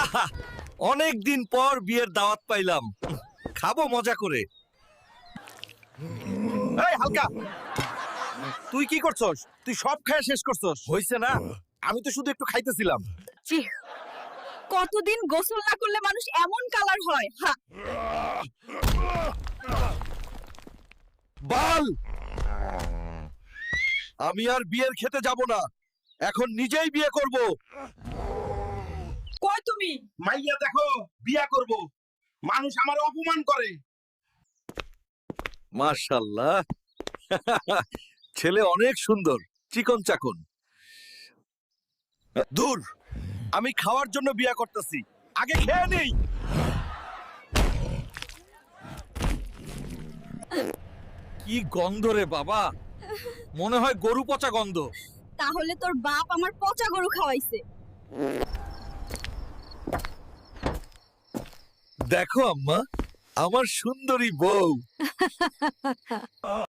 আহা, অনেক দিন পর বিয়ের দাওয়াত পাইলাম, খাবো মজা করে। এই হালকা, তুই কি করছস? তুই সব খায়া শেষ করছস। হইছে না, আমি তো শুধু একটু খাইতেছিলাম। ছি, কতদিন গোসল না করলে মানুষ এমন কালার হয়? হা, বাল, আমি আর বিয়ের খেতে যাব না, এখন নিজেই বিয়ে করব। কই তুমি? মাইয়া দেখো, বিয়া করব। মানুষ আমার অপমান করে। মাশাআল্লাহ, ছেলে অনেক সুন্দর, চিকন চাকন। দূর, আমি খাওয়ার জন্য বিয়ে করতেছি, আগে খেয়ে নেই। কি গন্ধ রে বাবা, মনে হয় গরু পচা গন্ধ। তাহলে তোর বাপ আমার পচা গরু খাওয়াইছে। দেখো আম্মা, আমার সুন্দরী বউ।